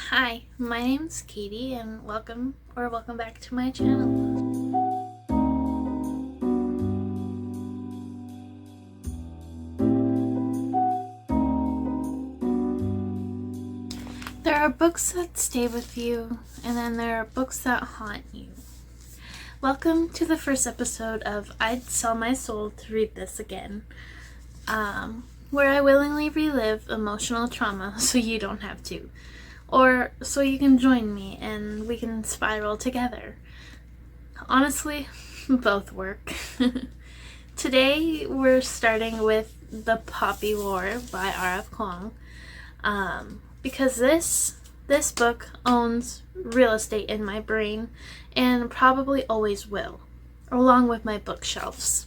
Hi, my name's Katie and welcome back to my channel. There are books that stay with you, and then there are books that haunt you. Welcome to the first episode of I'd Sell My Soul to Read This Again, where I willingly relive emotional trauma so you don't have to. Or so you can join me and we can spiral together. Honestly, both work. Today we're starting with The Poppy War by R.F. Kuang, because this book owns real estate in my brain and probably always will, along with my bookshelves.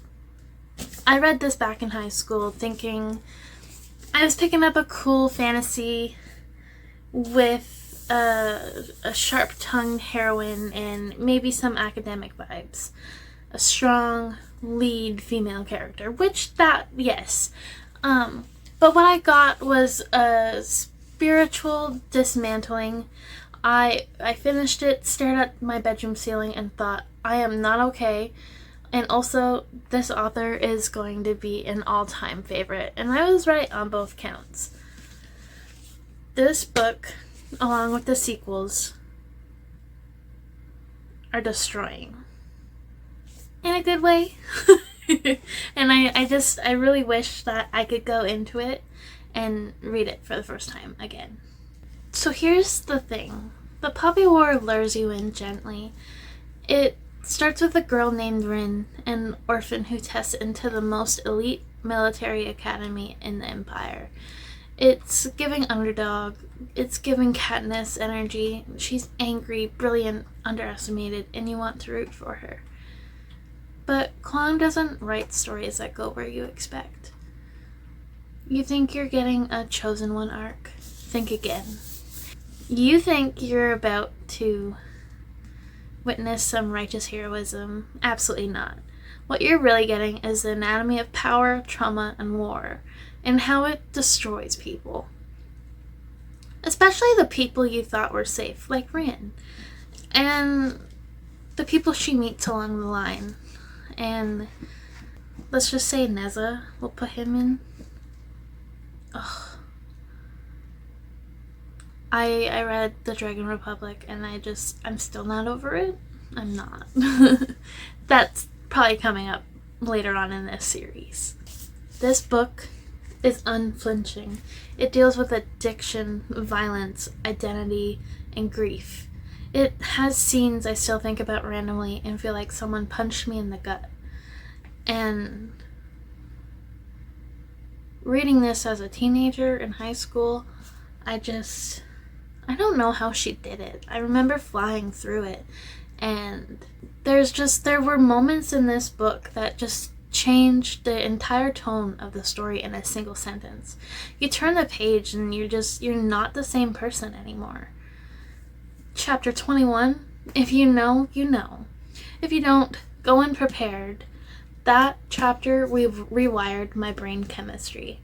I read this back in high school thinking I was picking up a cool fantasy with a sharp-tongued heroine and maybe some academic vibes. A strong lead female character, yes. But what I got was a spiritual dismantling. I finished it, stared at my bedroom ceiling, and thought, I am not okay. And also, this author is going to be an all-time favorite. And I was right on both counts. This book, along with the sequels, are destroying. In a good way. And I really wish that I could go into it and read it for the first time again. So here's the thing. The Poppy War lures you in gently. It starts with a girl named Rin, an orphan who tests into the most elite military academy in the Empire. It's giving underdog, it's giving Katniss energy. She's angry, brilliant, underestimated, and you want to root for her. But Kuang doesn't write stories that go where you expect. You think you're getting a Chosen One arc? Think again. You think you're about to witness some righteous heroism? Absolutely not. What you're really getting is the anatomy of power, trauma, and war, and how it destroys people. Especially the people you thought were safe, like Rin. And the people she meets along the line. And let's just say Neza, we'll put him in. Ugh. I read The Dragon Republic and I'm still not over it. I'm not. That's probably coming up later on in this series. This book is unflinching. It deals with addiction, violence, identity, and grief. It has scenes I still think about randomly and feel like someone punched me in the gut. And reading this as a teenager in high school, I don't know how she did it. I remember flying through it, and there were moments in this book that just changed the entire tone of the story in a single sentence. You turn the page and you're not the same person anymore. Chapter 21, if you know, you know. If you don't, go in prepared. That chapter rewired my brain chemistry.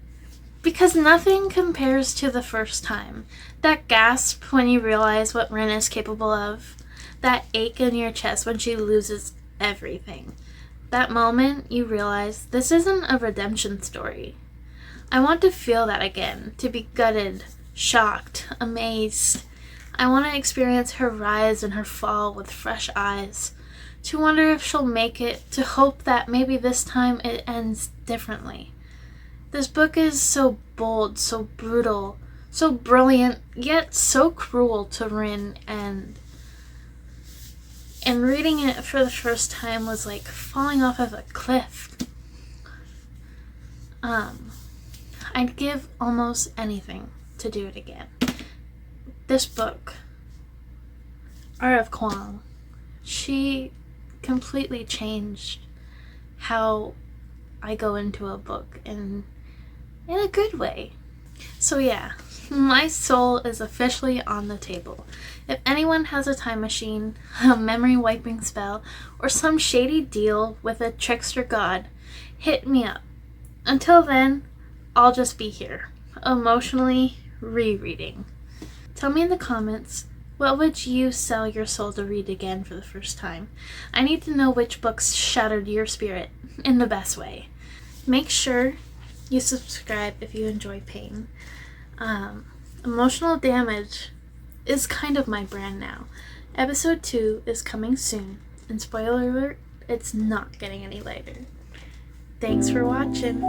Because nothing compares to the first time. That gasp when you realize what Rin is capable of. That ache in your chest when she loses everything. That moment you realize this isn't a redemption story. I want to feel that again. To be gutted, shocked, amazed. I want to experience her rise and her fall with fresh eyes. To wonder if she'll make it. To hope that maybe this time it ends differently. This book is so bold, so brutal, so brilliant, yet so cruel to Rin, and reading it for the first time was like falling off of a cliff. I'd give almost anything to do it again. This book, R.F. Kuang, she completely changed how I go into a book in a good way. So yeah, my soul is officially on the table. If anyone has a time machine, a memory wiping spell, or some shady deal with a trickster god, hit me up. Until then, I'll just be here, emotionally rereading. Tell me in the comments, what would you sell your soul to read again for the first time? I need to know which books shattered your spirit in the best way. Make sure you subscribe if you enjoy pain. Emotional damage is kind of my brand now. Episode 2 is coming soon, and spoiler alert, it's not getting any lighter. Thanks for watching.